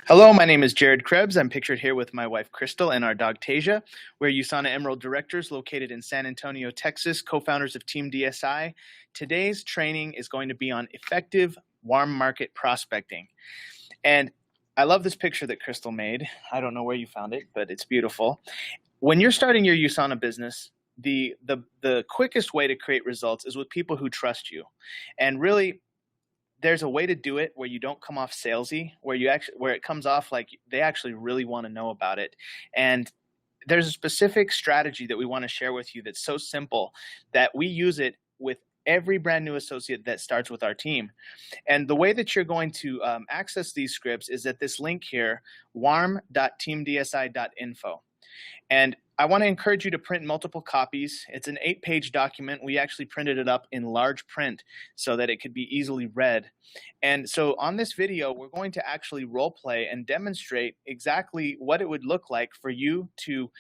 Hello, my name is Jared Crebs. I'm pictured here with my wife Crystal and our dog Tasia. We're USANA Emerald Directors located in San Antonio, Texas, co-founders of Team DSI. Today's training is going to be on effective warm market prospecting. And I love this picture that Crystal made. I don't know where you found it, but it's beautiful. When you're starting your USANA business, the quickest way to create results is with people who trust you. And really, there's a way to do it where you don't come off salesy, where it comes off like they actually really want to know about it. And there's a specific strategy that we want to share with you that's so simple that we use it with every brand new associate that starts with our team. And the way that you're going to access these scripts is at this link here, warm.teamdsi.info. And I want to encourage you to print multiple copies. It's an 8-page document. We actually printed it up in large print so that it could be easily read. And so on this video, we're going to actually role play and demonstrate exactly what it would look like for you to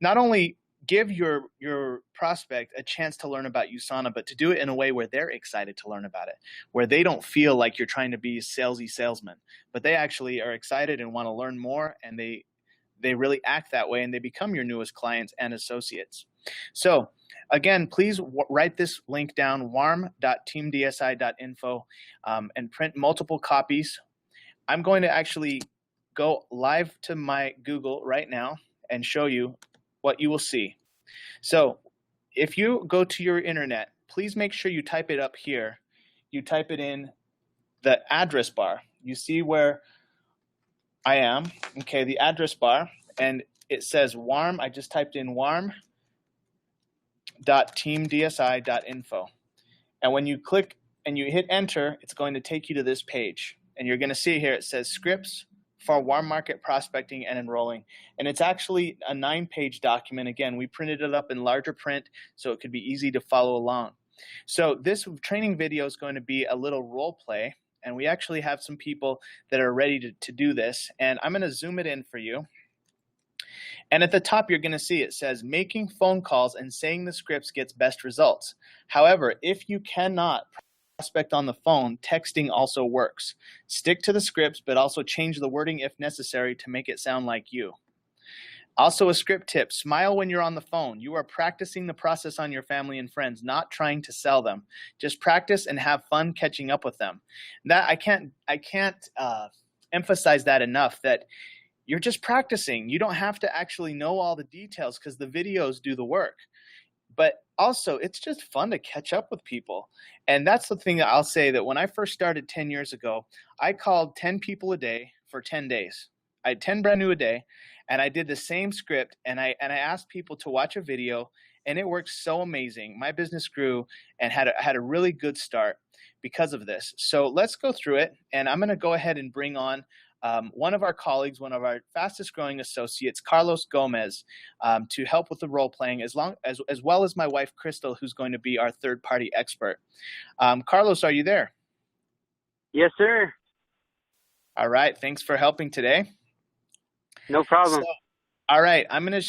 not only give your prospect a chance to learn about USANA, but to do it in a way where they're excited to learn about it, where they don't feel like you're trying to be a salesy salesman, but they actually are excited and want to learn more, and they really act that way, and they become your newest clients and associates. So again, please write this link down, warm.teamdsi.info, and print multiple copies. I'm going to actually go live to my Google right now and show you what you will see. So if you go to your internet, please make sure you type it up here. You type it in the address bar. You see where I am, okay, the address bar, and it says warm. I just typed in warm.teamdsi.info. And when you click and you hit enter, it's going to take you to this page. And you're going to see here it says scripts for warm market prospecting and enrolling. And it's actually a 9-page document. Again, we printed it up in larger print so it could be easy to follow along. So this training video is going to be a little role play. And we actually have some people that are ready to do this. And I'm going to zoom it in for you. And at the top, you're going to see it says, making phone calls and saying the scripts gets best results. However, if you cannot prospect on the phone, texting also works. Stick to the scripts, but also change the wording if necessary to make it sound like you. Also, a script tip, smile when you're on the phone. You are practicing the process on your family and friends, not trying to sell them. Just practice and have fun catching up with them. That I can't emphasize that enough, that you're just practicing. You don't have to actually know all the details because the videos do the work. But also, it's just fun to catch up with people. And that's the thing that I'll say, that when I first started 10 years ago, I called 10 people a day for 10 days. I had 10 brand new a day. And I did the same script, and I asked people to watch a video, and it worked so amazing. My business grew and had a really good start because of this. So let's go through it, and I'm going to go ahead and bring on one of our colleagues, one of our fastest growing associates, Carlos Gomez, to help with the role playing, as well as my wife Crystal, who's going to be our third party expert. Carlos, are you there? Yes, sir. All right. Thanks for helping today. No problem. So, all right, I'm gonna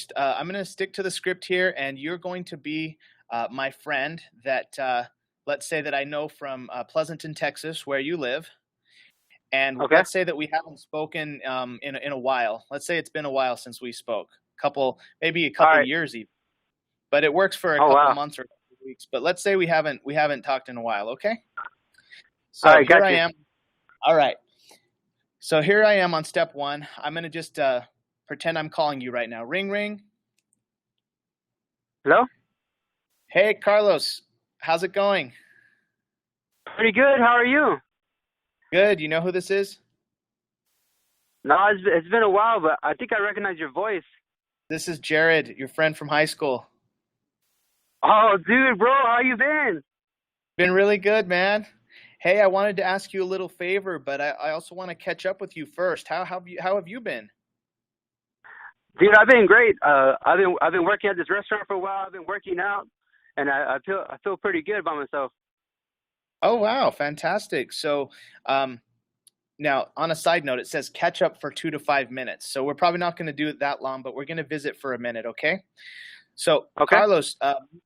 stick to the script here, and you're going to be my friend that let's say that I know from Pleasanton, Texas, where you live, and okay. Let's say that we haven't spoken in a while. Let's say it's been a while since we spoke, maybe a couple years even, but it works for a couple months or weeks. But let's say we haven't talked in a while. Okay. So here I am. All right. So here I am on step one. I'm going to just pretend I'm calling you right now. Ring, ring. Hello? Hey, Carlos. How's it going? Pretty good. How are you? Good. You know who this is? No, it's been a while, but I think I recognize your voice. This is Jared, your friend from high school. Oh, dude, bro. How you been? Been really good, man. Hey, I wanted to ask you a little favor, but I also want to catch up with you first. How have you been? Dude, I've been great. I've been working at this restaurant for a while. I've been working out, and I feel pretty good about myself. Oh wow, fantastic. So now on a side note, it says catch up for 2 to 5 minutes. So we're probably not going to do it that long, but we're going to visit for a minute, okay? So Carlos,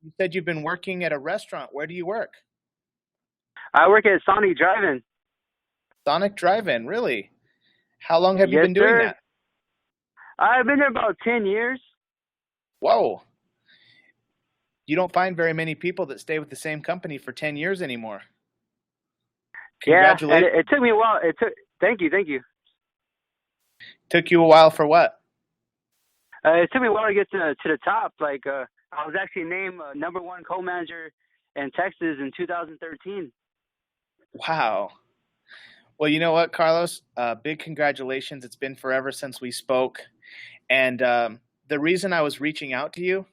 you said you've been working at a restaurant. Where do you work? I work at Sonic Drive-In. Sonic Drive-In, really? How long have you Yes, been doing sir. that? I've been there about 10 years. Whoa. You don't find very many people that stay with the same company for 10 years anymore. Yeah, and Congratulations. it took me a while. Thank you, thank you. Took you a while for what? It took me a while to get to the top. Like, I was actually named #1 co-manager in Texas in 2013. Wow. Well, you know what, Carlos? Big congratulations. It's been forever since we spoke. And the reason I was reaching out to you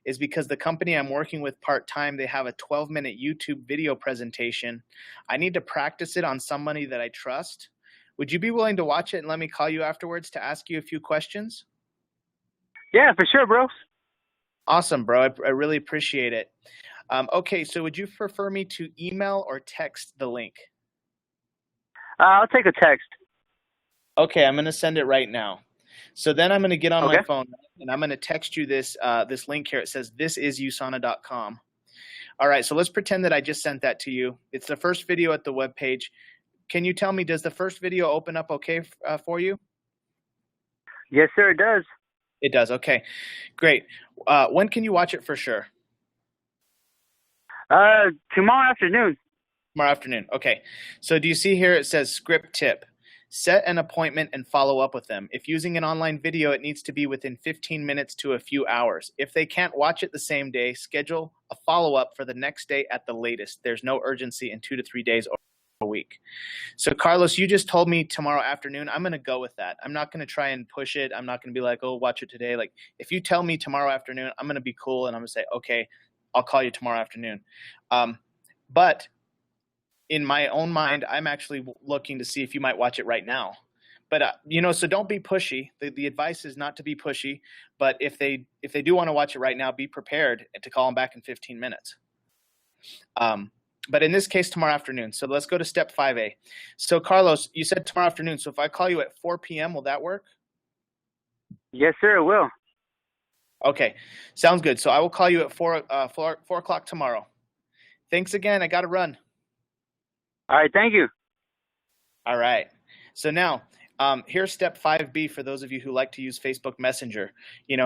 is because the company I'm working with part-time, they have a 12-minute YouTube video presentation. I need to practice it on somebody that I trust. Would you be willing to watch it and let me call you afterwards to ask you a few questions? Yeah, for sure, bro. Awesome, bro. I really appreciate it. Okay, so would you prefer me to email or text the link? I'll take a text. Okay, I'm going to send it right now. So then I'm going to get on my Okay. phone and I'm going to text you this this link here. It says thisisusana.com. All right, so let's pretend that I just sent that to you. It's the first video at the web page. Can you tell me, does the first video open up okay for you? Yes, sir, it does. It does. Okay, great. When can you watch it for sure? Tomorrow afternoon. Tomorrow afternoon. Okay. So do you see here it says script tip? Set an appointment and follow up with them. If using an online video, it needs to be within 15 minutes to a few hours. If they can't watch it the same day, schedule a follow-up for the next day at the latest. There's no urgency in 2 to 3 days or a week. So Carlos, you just told me tomorrow afternoon. I'm going to go with that. I'm not going to try and push it. I'm not going to be like, oh, watch it today. Like if you tell me tomorrow afternoon, I'm going to be cool and I'm going to say, okay, I'll call you tomorrow afternoon. But in my own mind, I'm actually looking to see if you might watch it right now. But so don't be pushy. The advice is not to be pushy. But if they do want to watch it right now, be prepared to call them back in 15 minutes. But in this case, tomorrow afternoon. So let's go to step 5A. So Carlos, you said tomorrow afternoon. So if I call you at 4 p.m., will that work? Yes, sir, it will. Okay, sounds good. So I will call you at 4 o'clock tomorrow. Thanks again. I got to run. All right, thank you. All right. So now, here's step 5B for those of you who like to use Facebook Messenger.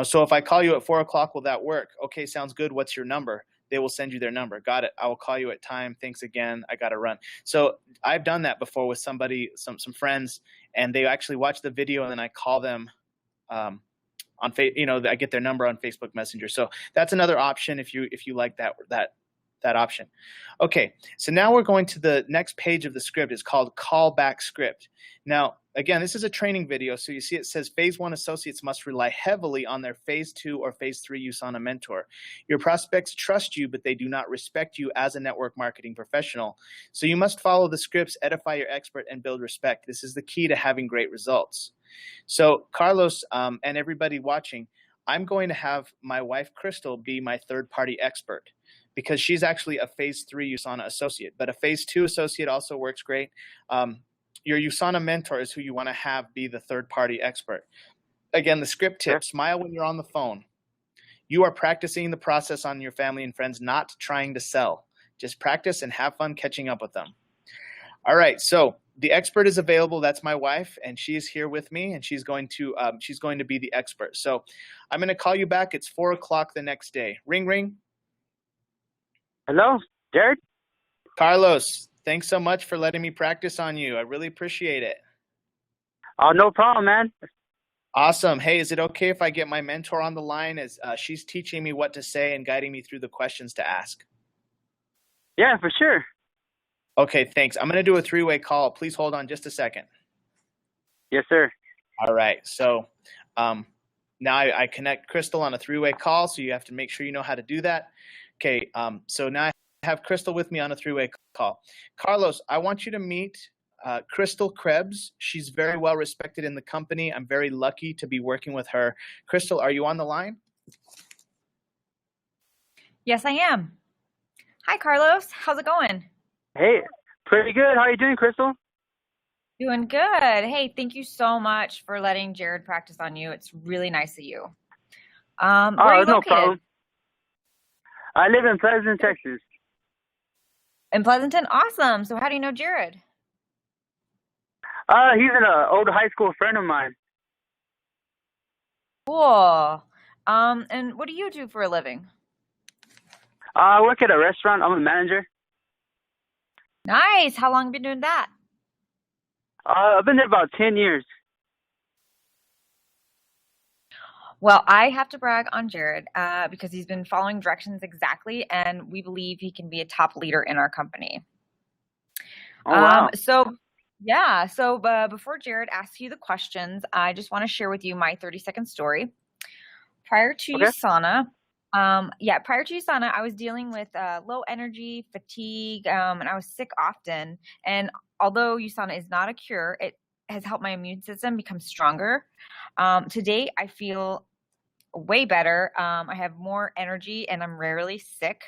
So if I call you at 4 o'clock, will that work? Okay, sounds good. What's your number? They will send you their number. Got it. I will call you at time. Thanks again. I got to run. So I've done that before with somebody, some friends, and they actually watch the video and then I call them on I get their number on Facebook Messenger. So that's another option if you like that option. Okay, so now we're going to the next page of the script. It's called callback script. Now, again, this is a training video, so you see it says Phase 1 associates must rely heavily on their Phase 2 or Phase 3 USANA mentor. Your prospects trust you, but they do not respect you as a network marketing professional. So you must follow the scripts, edify your expert, and build respect. This is the key to having great results. So Carlos and everybody watching, I'm going to have my wife, Crystal, be my third-party expert, because she's actually a Phase 3 USANA associate, but a Phase 2 associate also works great. Your USANA mentor is who you want to have be the third-party expert. Again, the script tip, smile when you're on the phone. You are practicing the process on your family and friends, not trying to sell. Just practice and have fun catching up with them. All right, so the expert is available. That's my wife, and she is here with me, and she's going to be the expert. So I'm going to call you back. It's 4 o'clock the next day. Ring, ring. Hello, Jared? Carlos, thanks so much for letting me practice on you. I really appreciate it. Oh, no problem, man. Awesome. Hey, is it okay if I get my mentor on the line as she's teaching me what to say and guiding me through the questions to ask? Yeah, for sure. Okay, thanks. I'm going to do a three-way call. Please hold on just a second. Yes, sir. All right. So now I connect Crystal on a three-way call, so you have to make sure you know how to do that. Okay, so now I have Crystal with me on a three-way call. Carlos, I want you to meet Crystal Crebs. She's very well respected in the company. I'm very lucky to be working with her. Crystal, are you on the line? Yes, I am. Hi, Carlos. How's it going? Hey, pretty good. How are you doing, Crystal? Doing good. Hey, thank you so much for letting Jared practice on you. It's really nice of you. Where are you no located? problem. I live in Pleasant, Texas. In Pleasanton? Awesome. So how do you know Jared? He's an old high school friend of mine. Cool. And what do you do for a living? I work at a restaurant. I'm a manager. Nice. How long have you been doing that? I've been there about 10 years. Well, I have to brag on Jared because he's been following directions exactly, and we believe he can be a top leader in our company. Oh, wow. So before Jared asks you the questions, I just want to share with you my 30-second story. Prior to USANA, I was dealing with low energy, fatigue, and I was sick often. And although USANA is not a cure, it has helped my immune system become stronger. Today, I feel way better. I have more energy, and I'm rarely sick.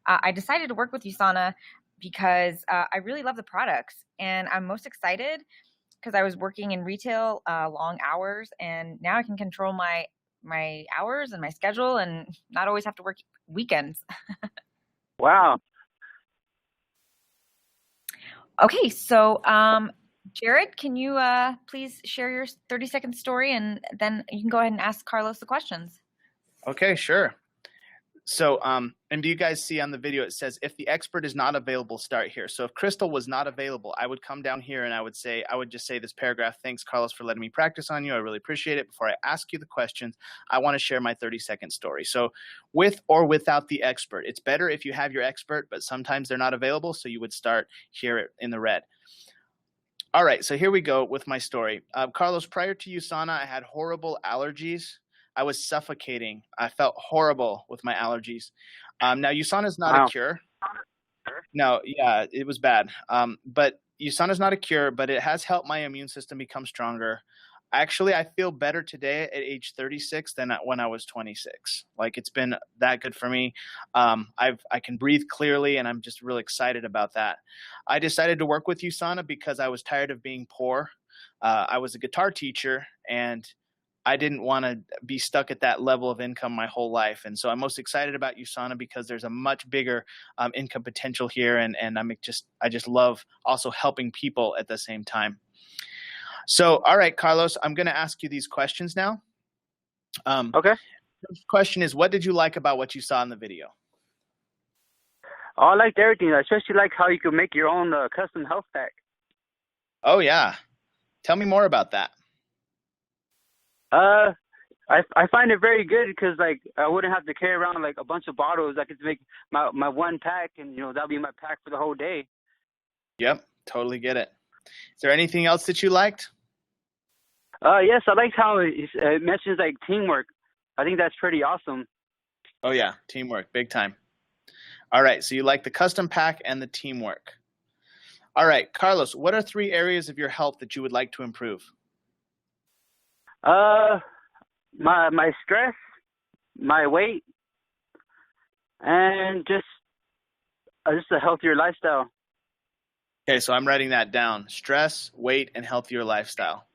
I decided to work with USANA because I really love the products, and I'm most excited because I was working in retail long hours, and now I can control my hours and my schedule and not always have to work weekends. Wow. Okay, so Jared, can you please share your 30-second story, and then you can go ahead and ask Carlos the questions. Okay, sure. So, and do you guys see on the video, it says, if the expert is not available, start here. So if Crystal was not available, I would come down here and I would just say this paragraph, thanks, Carlos, for letting me practice on you. I really appreciate it. Before I ask you the questions, I want to share my 30-second story. So with or without the expert, it's better if you have your expert, but sometimes they're not available. So you would start here in the red. All right, so here we go with my story. Carlos, prior to USANA, I had horrible allergies. I was suffocating. I felt horrible with my allergies. Now, USANA is not a cure. No, yeah, it was bad. But USANA is not a cure, but it has helped my immune system become stronger. Actually, I feel better today at age 36 than when I was 26. Like, it's been that good for me. I can breathe clearly, and I'm just really excited about that. I decided to work with USANA because I was tired of being poor. I was a guitar teacher, and I didn't want to be stuck at that level of income my whole life. And so I'm most excited about USANA because there's a much bigger income potential here. And I just love also helping people at the same time. So, all right, Carlos, I'm going to ask you these questions now. Okay. First question is, what did you like about what you saw in the video? Oh, I liked everything. I especially like how you could make your own custom health pack. Oh, yeah. Tell me more about that. I find it very good because like I wouldn't have to carry around like a bunch of bottles. I could make my one pack, and that'll be my pack for the whole day. Yep, totally get it. Is there anything else that you liked? Yes, I liked how it mentions like teamwork. I think that's pretty awesome. Oh yeah, teamwork, big time. All right, so you like the custom pack and the teamwork. All right, Carlos, what are 3 areas of your health that you would like to improve? My stress, my weight, and just a healthier lifestyle. Okay, so I'm writing that down. Stress, weight, and healthier lifestyle.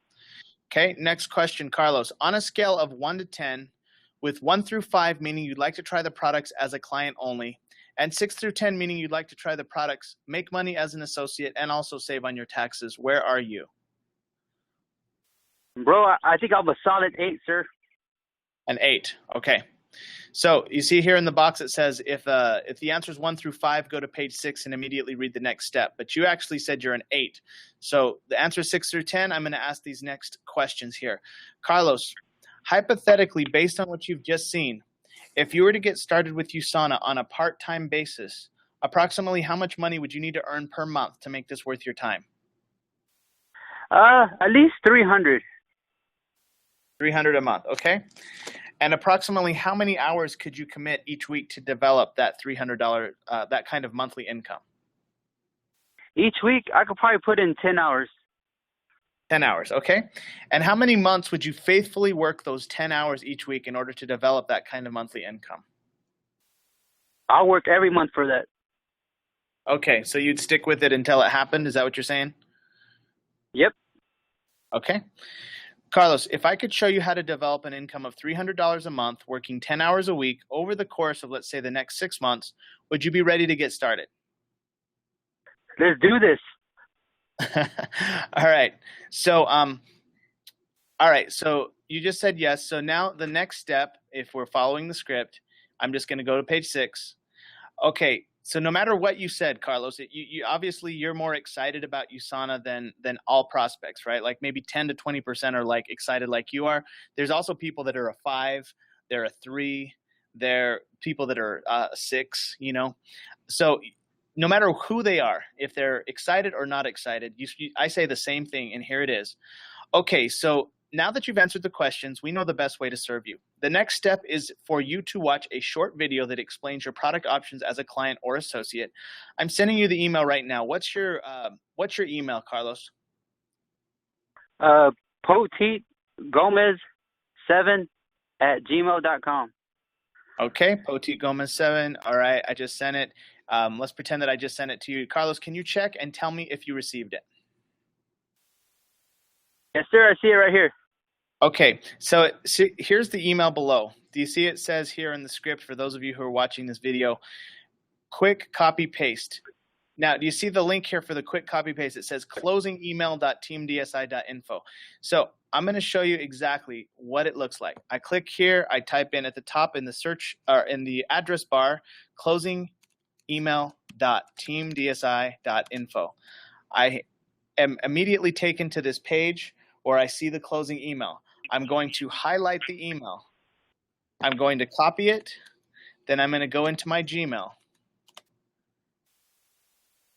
Okay, next question, Carlos. On a scale of 1 to 10, with 1 through 5 meaning you'd like to try the products as a client only, and 6 through 10 meaning you'd like to try the products, make money as an associate, and also save on your taxes, where are you? Bro, I think I'm a solid 8, sir. An 8. Okay. So you see here in the box it says if the answer is 1 through 5, go to page 6 and immediately read the next step. But you actually said you're an 8. So the answer is 6 through 10. I'm going to ask these next questions here. Carlos, hypothetically, based on what you've just seen, if you were to get started with USANA on a part-time basis, approximately how much money would you need to earn per month to make this worth your time? At least 300. 300 a month, okay. And approximately how many hours could you commit each week to develop that $300, that kind of monthly income? Each week, I could probably put in 10 hours. 10 hours, okay. And how many months would you faithfully work those 10 hours each week in order to develop that kind of monthly income? I'll work every month for that. Okay, so you'd stick with it until it happened? Is that what you're saying? Yep. Okay. Carlos, if I could show you how to develop an income of $300 a month, working 10 hours a week over the course of, let's say, the next 6 months, would you be ready to get started? Let's do this. All right. So, all right. So you just said yes. So now the next step, if we're following the script, I'm just going to go to page 6. Okay. So no matter what you said, Carlos, you obviously you're more excited about USANA than all prospects, right? Like maybe 10 to 20% are like excited like you are. There's also people that are a 5, they're a 3, they're people that are a 6. So no matter who they are, if they're excited or not excited, I say the same thing, and here it is. Okay, so now that you've answered the questions, we know the best way to serve you. The next step is for you to watch a short video that explains your product options as a client or associate. I'm sending you the email right now. What's your email, Carlos? Poteet Gomez7@gmail.com. Okay, Poteet Gomez7. All right, I just sent it. Let's pretend that I just sent it to you. Carlos, can you check and tell me if you received it? Yes, sir. I see it right here. Okay, so here's the email below. Do you see it says here in the script, for those of you who are watching this video, quick copy paste. Now, do you see the link here for the quick copy paste? It says closingemail.teamdsi.info. So I'm going to show you exactly what it looks like. I click here. I type in at the top in the search or in the address bar, closingemail.teamdsi.info. I am immediately taken to this page where I see the closing email. I'm going to highlight the email. I'm going to copy it. Then I'm going to go into my Gmail.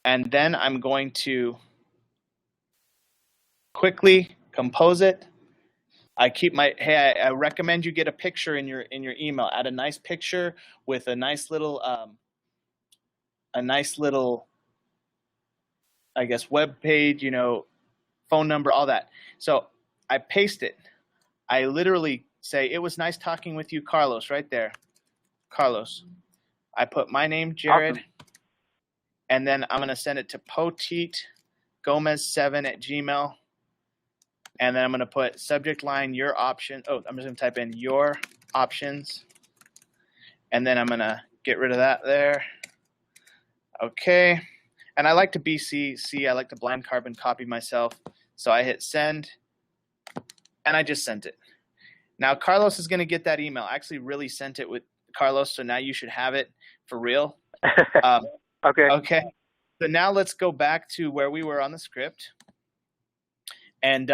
And then I'm going to quickly compose it. I recommend you get a picture in your email. Add a nice picture with a nice little I guess web page, phone number, all that. So I paste it. I literally say, "It was nice talking with you, Carlos," right there. Carlos. I put my name, Jared. Awesome. And then I'm going to send it to Poteet Gomez7@gmail. And then I'm going to put subject line, your option. Oh, I'm just going to type in your options. And then I'm going to get rid of that there. Okay. And I like to BCC. I like to blind carbon copy myself. So I hit send. And I just sent it. Now, Carlos is going to get that email. I actually really sent it with Carlos. So now you should have it for real. Okay. So now let's go back to where we were on the script. And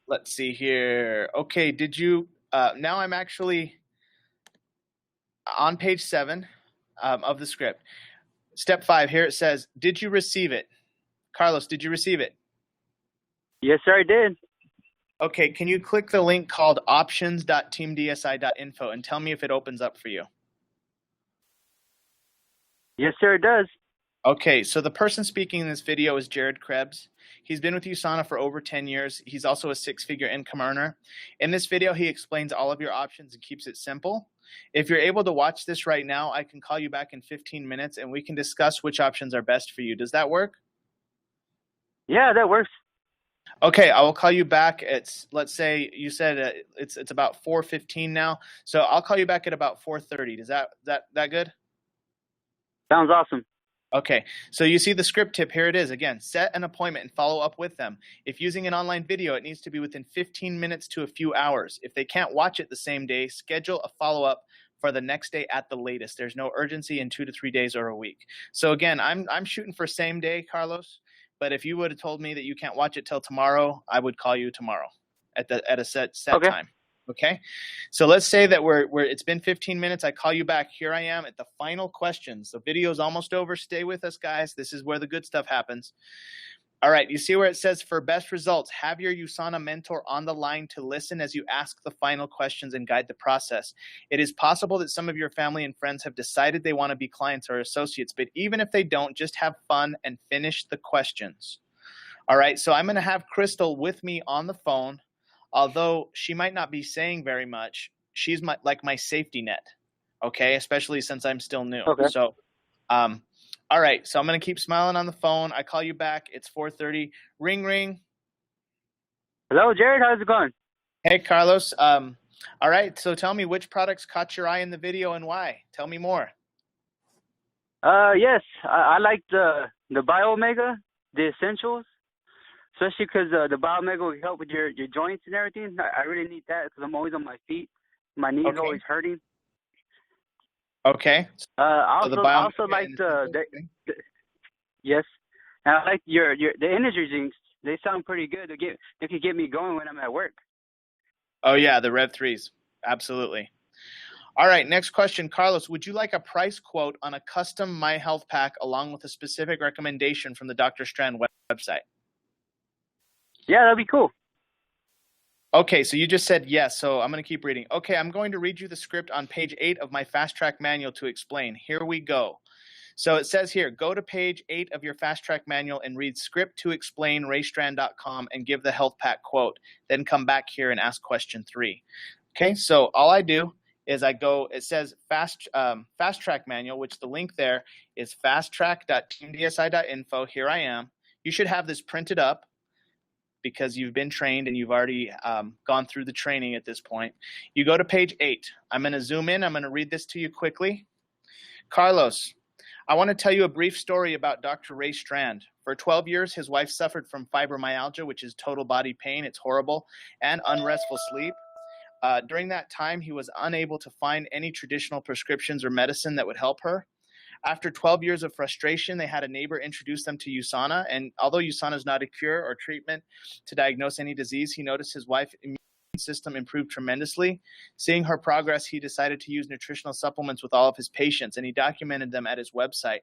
let's see here. Okay, did you now I'm actually on page 7 of the script. Step 5, here it says, did you receive it? Carlos, did you receive it? Yes, sir, I did. Okay, can you click the link called options.teamdsi.info and tell me if it opens up for you? Yes, sir, it does. Okay, so the person speaking in this video is Jared Crebs. He's been with USANA for over 10 years. He's also a 6-figure income earner. In this video, he explains all of your options and keeps it simple. If you're able to watch this right now, I can call you back in 15 minutes and we can discuss which options are best for you. Does that work? Yeah, that works. Okay, I will call you back. Let's say you said it's about 4:15 now, so I'll call you back at about 4:30. Is that good? Sounds awesome. Okay, so you see the script tip. Here it is again. Set an appointment and follow up with them. If using an online video, it needs to be within 15 minutes to a few hours. If they can't watch it the same day, schedule a follow up for the next day at the latest. There's no urgency in 2 to 3 days or a week. So again, I'm shooting for same day, Carlos. But if you would have told me that you can't watch it till tomorrow, I would call you tomorrow at a set okay. time. Okay. So let's say that it's been 15 minutes. I call you back. Here I am at the final questions. The video's almost over. Stay with us, guys. This is where the good stuff happens. All right. You see where it says for best results, have your USANA mentor on the line to listen as you ask the final questions and guide the process. It is possible that some of your family and friends have decided they want to be clients or associates, but even if they don't, just have fun and finish the questions. All right. So I'm going to have Crystal with me on the phone. Although she might not be saying very much, she's like my safety net, okay? Especially since I'm still new. Okay. So, all right. So I'm going to keep smiling on the phone. I call you back. It's 4:30. Ring, ring. Hello, Jared. How's it going? Hey, Carlos. All right. So tell me, which products caught your eye in the video and why? Tell me more. Yes. I like the Bio Omega, the Essentials, especially because the Biomega will help with your joints and everything. I really need that because I'm always on my feet. My knees Okay. always hurting. Okay. I So the also Biomega like and the yes, and I like your the energy drinks. They sound pretty good. They can get me going when I'm at work. Oh yeah, the Rev 3s. Absolutely. All right, next question. Carlos, would you like a price quote on a custom My Health Pack along with a specific recommendation from the Dr. Strand website? Yeah, that'd be cool. Okay, so you just said yes, so I'm going to keep reading. Okay, I'm going to read you the script on page 8 of my Fast Track manual to explain. Here we go. So it says here, go to page 8 of your Fast Track manual and read script to explain raystrand.com and give the health pack quote. Then come back here and ask question 3. Okay, so all I do is I go, it says Fast Track manual, which the link there is fasttrack.teamdsi.info. Here I am. You should have this printed up because you've been trained and you've already gone through the training at this point. You go to page 8. I'm going to zoom in. I'm going to read this to you quickly. Carlos, I want to tell you a brief story about Dr. Ray Strand. For 12 years, his wife suffered from fibromyalgia, which is total body pain. It's horrible, and unrestful sleep. During that time, he was unable to find any traditional prescriptions or medicine that would help her. After 12 years of frustration, they had a neighbor introduce them to USANA, and although USANA is not a cure or treatment to diagnose any disease, he noticed his wife's immune system improved tremendously. Seeing her progress, he decided to use nutritional supplements with all of his patients, and he documented them at his website.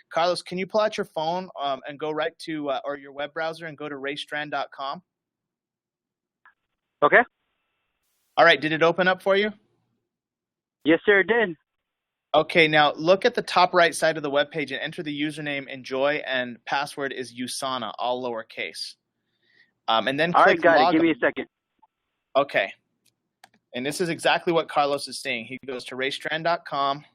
Carlos, can you pull out your phone and go right to, or your web browser and go to raystrand.com? Okay. All right, did it open up for you? Yes, sir, it did. Okay, now look at the top right side of the web page and enter the username Enjoy and password is USANA, all lowercase. And then click all right, got log it. Give me on. a second. Okay. And this is exactly what Carlos is saying. He goes to raystrand.com.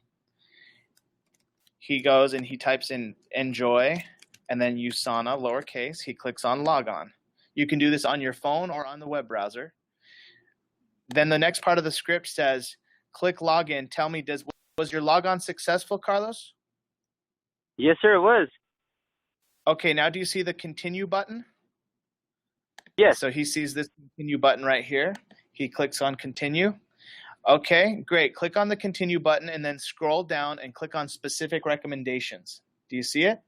He goes and he types in Enjoy and then USANA, lowercase. He clicks on log on. You can do this on your phone or on the web browser. Then the next part of the script says, click login. Tell me, was your logon successful, Carlos? Yes, sir, it was. Okay, now do you see the continue button? Yes. So he sees this continue button right here. He clicks on continue. Okay, great. Click on the continue button and then scroll down and click on specific recommendations. Do you see it?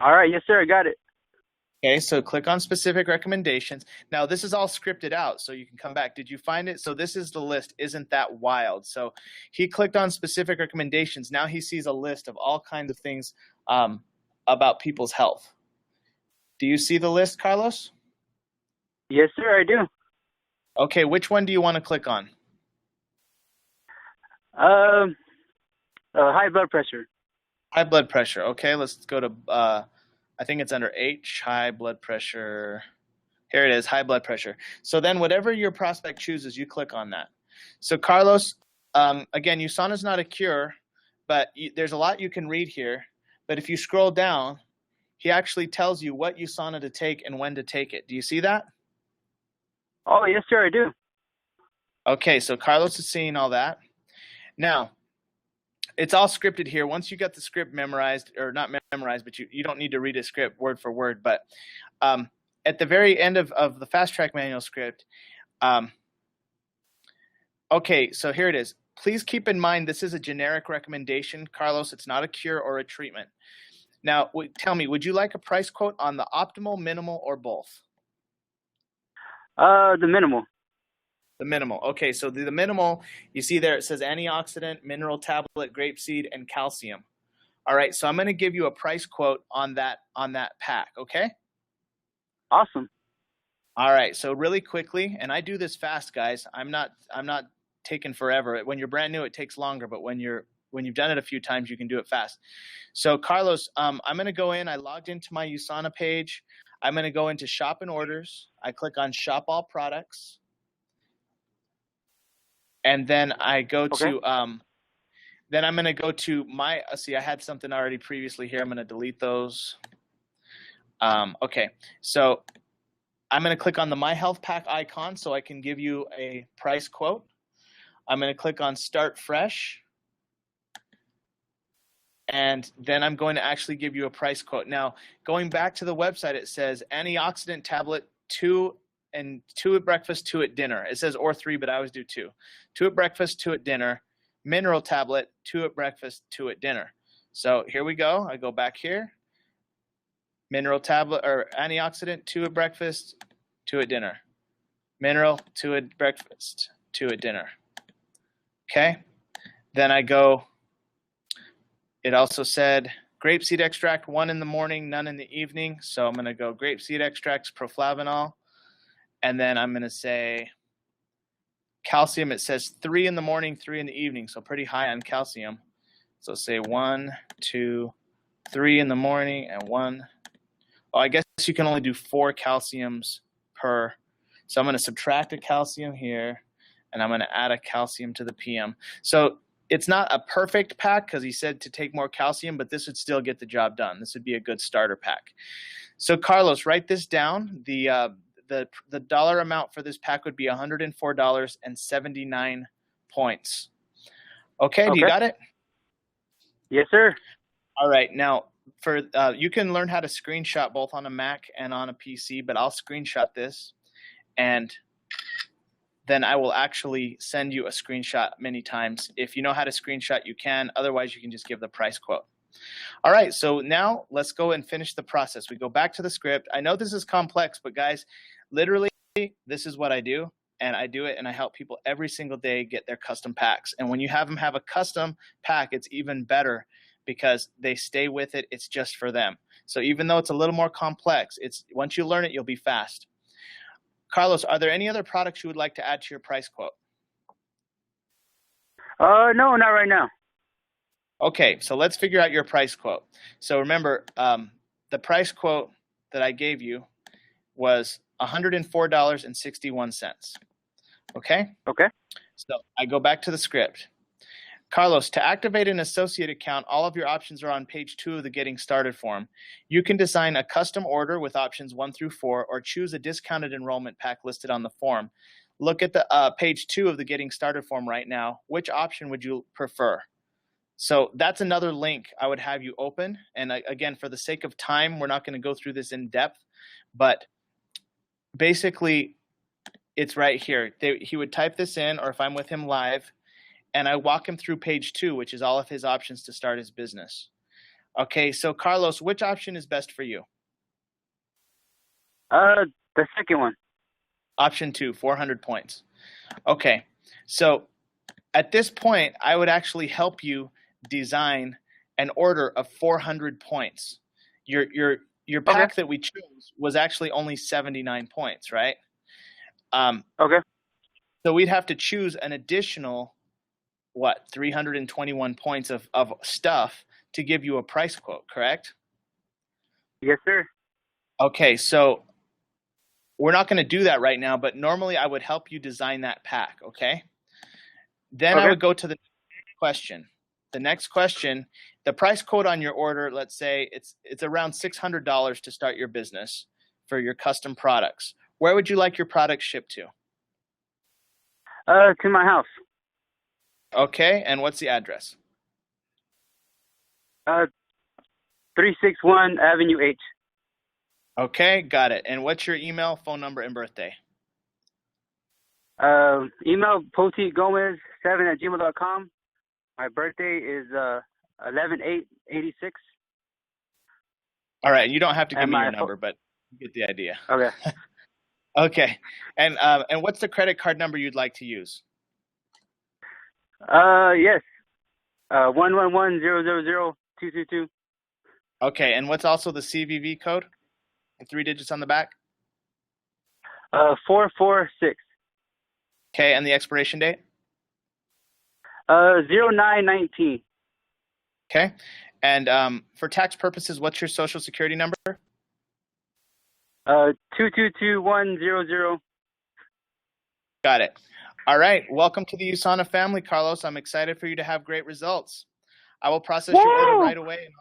All right, yes, sir, I got it. Okay, so click on specific recommendations. Now, this is all scripted out, so you can come back. Did you find it? So this is the list. Isn't that wild? So he clicked on specific recommendations. Now he sees a list of all kinds of things about people's health. Do you see the list, Carlos? Yes, sir, I do. Okay, which one do you want to click on? High blood pressure. High blood pressure. Okay, let's go to I think it's under H, high blood pressure. Here it is, high blood pressure. So then whatever your prospect chooses, you click on that. So Carlos, again, USANA is not a cure, but there's a lot you can read here. But if you scroll down, he actually tells you what USANA to take and when to take it. Do you see that? Oh, yes, sir, I do. Okay, so Carlos is seeing all that. Now, it's all scripted here. Once you get the script memorized, or not memorized, but you don't need to read a script word for word. But at the very end of the Fast Track manual script, okay, so here it is. Please keep in mind this is a generic recommendation, Carlos. It's not a cure or a treatment. Now, tell me, would you like a price quote on the optimal, minimal, or both? The minimal. The minimal. Okay, so the minimal, you see there, it says antioxidant, mineral tablet, grapeseed, and calcium. All right, so I'm going to give you a price quote on that pack, okay? Awesome. All right, so really quickly, and I do this fast, guys. I'm not taking forever. When you're brand new, it takes longer, but when you've done it a few times, you can do it fast. So Carlos, I'm going to go in. I logged into my USANA page. I'm going to go into shop and orders. I click on shop all products. And then I go to, then I'm going to go to my, see, I had something already previously here. I'm going to delete those. Okay, so I'm going to click on the My Health Pack icon so I can give you a price quote. I'm going to click on Start Fresh. and then I'm going to actually give you a price quote. Now, going back to the website, it says antioxidant tablet 2 at breakfast, 2 at dinner. It says or 3, but I always do 2. 2 at breakfast, 2 at dinner. Mineral tablet, 2 at breakfast, 2 at dinner. So here we go. I go back here. Mineral tablet or antioxidant, 2 at breakfast, 2 at dinner. Mineral, 2 at breakfast, 2 at dinner. Okay. Then I go, it also said grapeseed extract, 1 in the morning, none in the evening. So I'm going to go grapeseed extracts, proflavanol. And then I'm going to say calcium. It says 3 in the morning, 3 in the evening. So pretty high on calcium. So say 1, 2, 3 in the morning and 1. Oh, I guess you can only do 4 calciums per. So I'm going to subtract a calcium here, and I'm going to add a calcium to the PM. So it's not a perfect pack because he said to take more calcium, but this would still get the job done. This would be a good starter pack. So Carlos, write this down. The dollar amount for this pack would be $104.79. Okay, do you got it? Yes, sir. All right. Now, for you can learn how to screenshot both on a Mac and on a PC, but I'll screenshot this, and then I will actually send you a screenshot many times. If you know how to screenshot, you can. Otherwise, you can just give the price quote. All right. So now let's go and finish the process. We go back to the script. I know this is complex, but guys, literally, this is what I do. And I do it, and I help people every single day get their custom packs. And when you have them have a custom pack, it's even better because they stay with it. It's just for them. So even though it's a little more complex, it's once you learn it, you'll be fast. Carlos, are there any other products you would like to add to your price quote? No, not right now. Okay, so let's figure out your price quote. So remember, the price quote that I gave you was $104.61. Okay? Okay. So I go back to the script. Carlos, to activate an associate account, all of your options are on page 2 of the Getting Started form. You can design a custom order with options 1 through 4 or choose a discounted enrollment pack listed on the form. Look at the page 2 of the Getting Started form right now. Which option would you prefer? So that's another link I would have you open. And again, for the sake of time, we're not going to go through this in depth, but basically it's right here. He would type this in, or if I'm with him live, and I walk him through page 2, which is all of his options to start his business. Okay, so Carlos, which option is best for you? The second one. Option 2, 400 points. Okay, so at this point, I would actually help you design an order of 400 points. Your pack that we chose was actually only 79 points, right? Okay. So we'd have to choose an additional 321 points of stuff to give you a price quote, correct? Yes, sir. Okay, so we're not going to do that right now, but normally I would help you design that pack, okay? Then I would go to the next question. The next question, the price quote on your order, let's say it's around $600 to start your business for your custom products. Where would you like your products shipped to? To my house. Okay, and what's the address? 361 Avenue H. Okay, got it. And what's your email, phone number, and birthday? Email potegomez7@gmail.com. My birthday is 11/8/86. All right, you don't have to give me your number, but you get the idea. Okay. Okay, and what's the credit card number you'd like to use? Yes. 111000222. Okay, and what's also the CVV code? The 3 digits on the back? 446. Okay, and the expiration date? 0919. Okay, and for tax purposes, what's your social security number? 222100. Got it. All right, welcome to the USANA family, Carlos. I'm excited for you to have great results. I will process your order right away.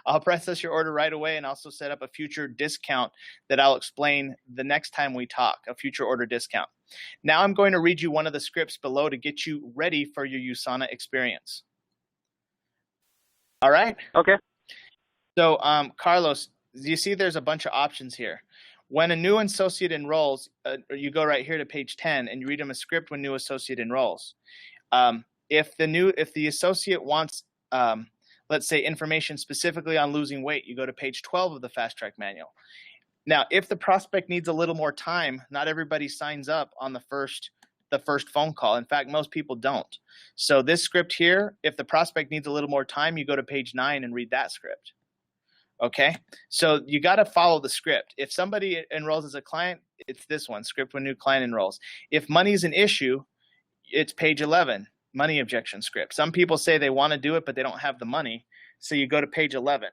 I'll process your order right away and also set up a future discount that I'll explain the next time we talk, a future order discount. Now I'm going to read you one of the scripts below to get you ready for your USANA experience. All right. Okay. So, Carlos, you see there's a bunch of options here. When a new associate enrolls, you go right here to page 10 and you read them a script when new associate enrolls. If the associate wants, let's say, information specifically on losing weight, you go to page 12 of the Fast Track Manual. Now, if the prospect needs a little more time, not everybody signs up on the first phone call. In fact, most people don't. So this script here, if the prospect needs a little more time, you go to page 9 and read that script. Okay, so you got to follow the script. If somebody enrolls as a client, it's this one, script when new client enrolls. If money is an issue, it's page 11, money objection script. Some people say they want to do it, but they don't have the money. So you go to page 11.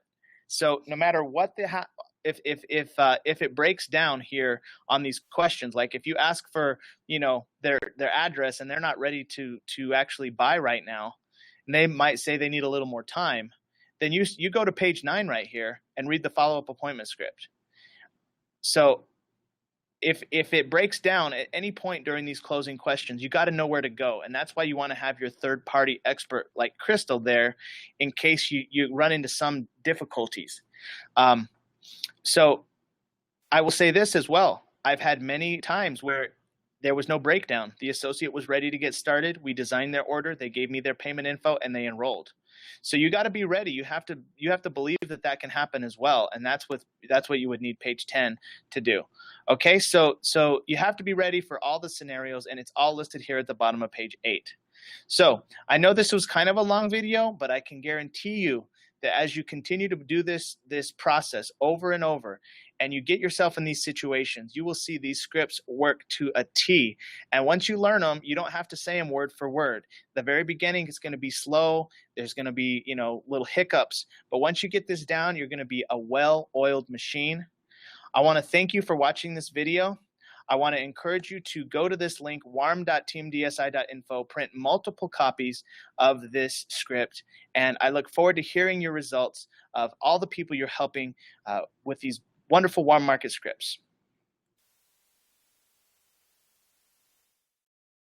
So no matter what if it breaks down here on these questions, like if you ask for, their address and they're not ready to actually buy right now, and they might say they need a little more time, then you go to page 9 right here and read the follow-up appointment script. So if it breaks down at any point during these closing questions, you got to know where to go. And that's why you want to have your third-party expert like Crystal there in case you run into some difficulties. So I will say this as well. I've had many times where there was no breakdown. The associate was ready to get started. We designed their order. They gave me their payment info and they enrolled. So you got to be ready. You have to believe that can happen as well. And that's what you would need page 10 to do. Okay. So you have to be ready for all the scenarios, and it's all listed here at the bottom of page 8. So I know this was kind of a long video, but I can guarantee you that as you continue to do this process over and over, and you get yourself in these situations, you will see these scripts work to a T. And once you learn them, you don't have to say them word for word. The very beginning is going to be slow. There's going to be, little hiccups. But once you get this down, you're going to be a well-oiled machine. I want to thank you for watching this video. I want to encourage you to go to this link, warm.teamdsi.info, print multiple copies of this script, and I look forward to hearing your results of all the people you're helping with these wonderful warm market scripts.